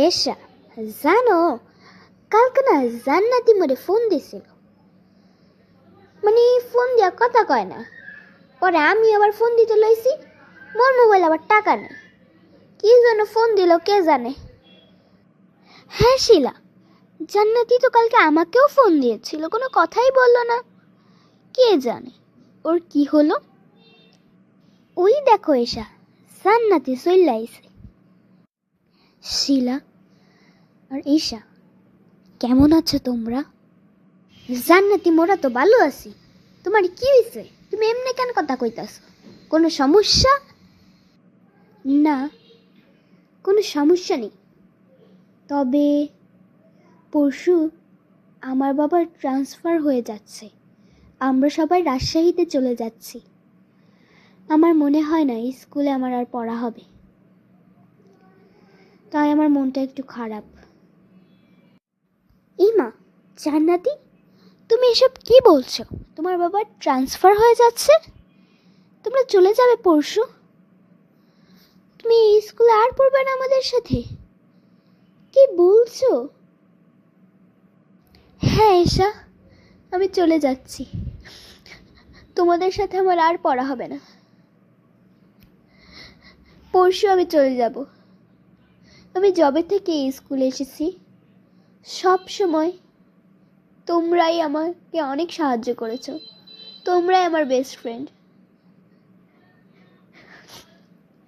এসা, জানো কালকে না জান্নাতি মোরে ফোন দিছিল। মানে ফোন দিয়া কথা কয় না। পরে আমি আবার ফোন দিতে লইছি, মোর মোবাইল আবার টাকা নেই। কি জন্য ফোন দিল কে জানে। হ্যাঁ শিলা, জান্নাতি তো কালকে আমাকেও ফোন দিয়েছিল, কোনো কথাই বলল না। কে জানে ওর কি হলো। ওই দেখো এসা, জান্নাতি চইল্লা আইছে। শিলা আর ঈশা, কেমন আছো তোমরা? জান্নাতি মোরা তো ভালো আছি। তোমার কি হয়েছে? তুমি এমনি কেন কথা কইতাছ? কোনো সমস্যা? না, কোনো সমস্যা নেই। তবে পরশু আমার বাবার ট্রান্সফার হয়ে যাচ্ছে। আমরা সবাই রাজশাহীতে চলে যাচ্ছি। আমার মনে হয় না স্কুলে আমার আর পড়া হবে, তাই আমার মনটা একটু খারাপ। ইমা, জান্নাতি, তুমি এসব কি বলছো? তোমার বাবার ট্রান্সফার হয়ে যাচ্ছে? তোমরা চলে যাবে পরশু? তুমি স্কুলে আর পড়বে না আমাদের সাথে? কি বলছো? হ্যাঁ এসা, আমি চলে যাচ্ছি। তোমাদের সাথে আমার আর পড়া হবে না। পরশু আমি চলে যাব। আমি যবে থেকে এই স্কুলে এসেছি সব সময় তোমরাই আমাকে অনেক সাহায্য করেছো। তোমরাই আমার বেস্ট ফ্রেন্ড।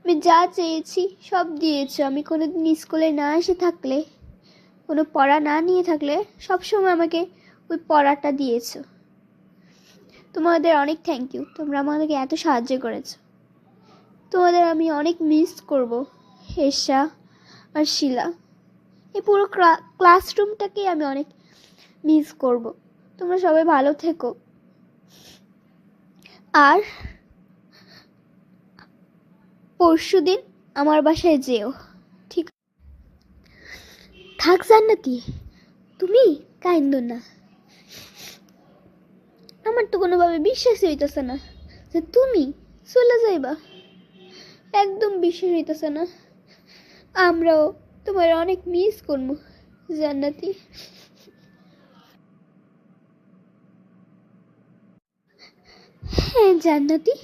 আমি যা চেয়েছি সব দিয়েছো। আমি কোনোদিন স্কুলে না এসে থাকলে, কোনো পড়া না নিয়ে থাকলে সবসময় আমাকে ওই পড়াটা দিয়েছো। তোমাদের অনেক থ্যাংক ইউ। তোমরা আমাদেরকে এত সাহায্য করেছো। তোমাদের আমি অনেক মিস করব, হেসা আর শিলা। এই পুরো ক্লাসরুমটাকেই আমি অনেক মিস করব। তোমরা সবাই ভালো থেকো। আর পরশুদিন আমার বাসায় যেও, ঠিক? থাক জান্নাতি, তুমি কাইন্দো না। আমার তো কোনোভাবে বিশ্বাসই হইতেছে না যে তুমি চলে যাইবা। একদম বিশ্বাস হইতেছে না। আমরাও তোমার অনেক মিস করবো জান্নাতি। হ্যাঁ জান্নাতি,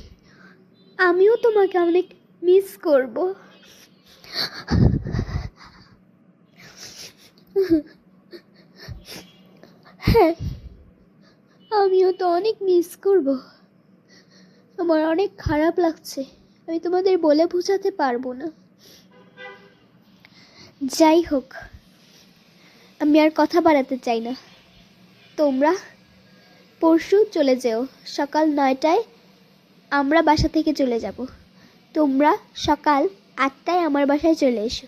আমিও তোমাকে অনেক মিস করব। হ্যাঁ, আমিও তো অনেক মিস করব। আমার অনেক খারাপ লাগছে, আমি তোমাদের বলে বোঝাতে পারবো না। যাই হোক, আমি আর কথা বাড়াতে চাই না। তোমরা পরশু চলে যেও সকাল 9টায়। আমরা বাসা থেকে চলে যাব। তোমরা সকাল 8টায় আমার বাসায় চলে এসো,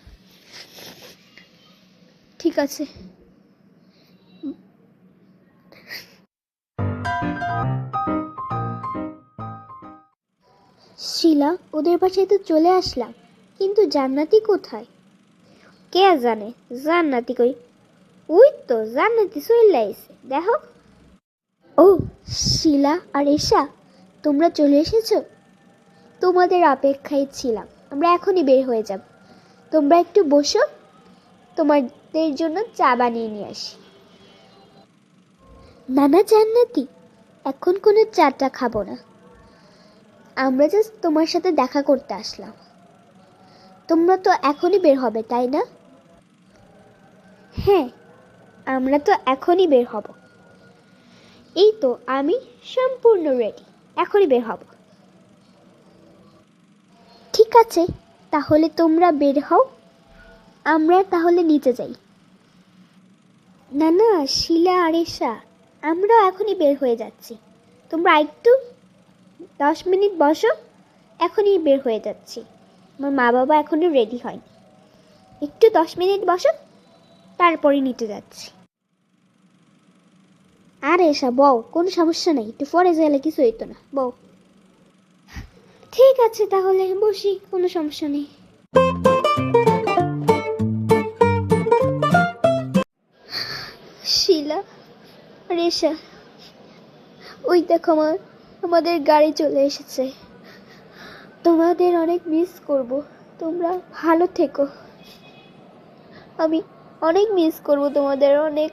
ঠিক আছে? শিলা, ওদের বাসায় তো চলে আসলাম, কিন্তু জান্নাতি কোথায়? কে জানে জান্নাতি কই। ওই তো জান্নাতি চলে আইছে, দেখো। ও শিলা আর এশা, তোমরা চলে এসেছো? তোমাদের অপেক্ষায় ছিলাম। আমরা এখনই বের হয়ে যাব। তোমরা একটু বসো, তোমাদের জন্য চা বানিয়ে নিয়ে আসি। না না জান্নাতি, এখন কোনো চাটা খাবো না। আমরা জাস্ট তোমার সাথে দেখা করতে আসলাম। তোমরা তো এখনই বের হবে, তাই না? হ্যাঁ, আমরা তো এখনই বের হব। এই তো আমি সম্পূর্ণ রেডি, এখনই বের হব। ঠিক আছে, তাহলে তোমরা বের হও, আমরা তাহলে নিচে যাই। না না শিলা আর এশা, আমরাও এখনই বের হয়ে যাচ্ছি। তোমরা একটু 10 মিনিট বসো, এখনই বের হয়ে যাচ্ছি। আমার মা বাবা এখনও রেডি হয়নি। একটু 10 মিনিট বসো, তারপরে নিতে যাচ্ছি। আরে এসা বউ, কোনো সমস্যা নেই, একটু পরে গেলে কিছু হইতো না, বউ। ঠিক আছে তাহলে বসি, কোনো সমস্যা নেই। শিলা রেশা, ওই দেখো আমাদের গাড়ি চলে এসেছে। তোমাদের অনেক মিস করব। তোমরা ভালো থেকো। আমি অনেক মিস করব তোমাদের, অনেক।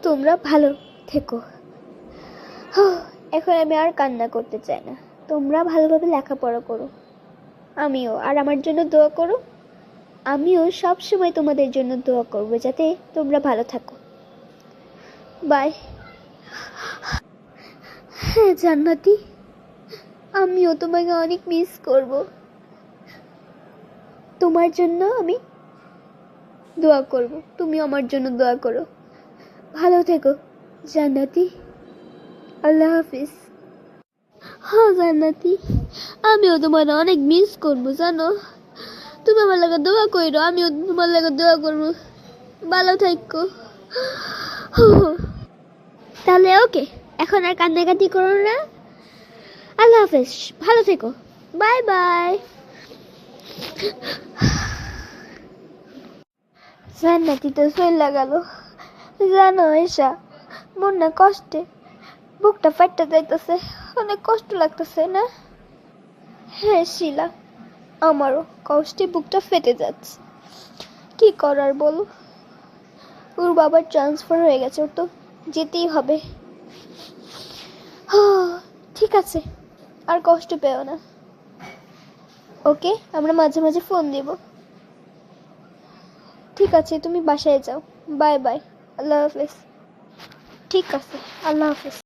তোমরা ভালো থেকো। এখন আমি আর কান্না করতে চাই না। তোমরা ভালোভাবে লেখাপড়া করো, আমিও, আর আমার জন্য দোয়া করো। আমিও সব সময় তোমাদের জন্য দোয়া করব যাতে তোমরা ভালো থাকো। বাই। হ্যাঁ জান্নাতি, আমিও তোমাকে অনেক মিস করব। তোমার জন্য আমি দোয়া করব, তুমি আমার জন্য দোয়া করো। ভালো থেকো জান্নাতি। আল্লাহ হাফিজ। হ্যাঁ জান্নাতি, আমিও তোমার অনেক মিস করবো জানো। তুমি আমার লাগে দোয়া করো, আমিও তোমার লাগে দোয়া করবো। ভালো থাকো। তাহলে ওকে, এখন আর কান্নাকাটি করো না। আল্লাহ হাফেজ, ভালো থেকো। Bye bye. জান্নাতি তো চলে গেল। জানো এসা, মন না কষ্টে বুকটা ফাটতে যাইতেছে, অনেক কষ্ট লাগতেছে না? হ্যাঁ শিলা, আমারও কষ্টে বুকটা ফেটে যাচ্ছে। কি করার বলো, ওর বাবার ট্রান্সফার হয়ে গেছে, ওর তো যেতেই হবে। ঠিক আছে, আর কষ্ট পেও না। ওকে, আমরা মাঝে মাঝে ফোন দিব। ঠিক আছে, তুমি বাসায় যাও। Bye bye. আল্লাহ হাফেজ। ঠিক আছে, আল্লাহ হাফেজ।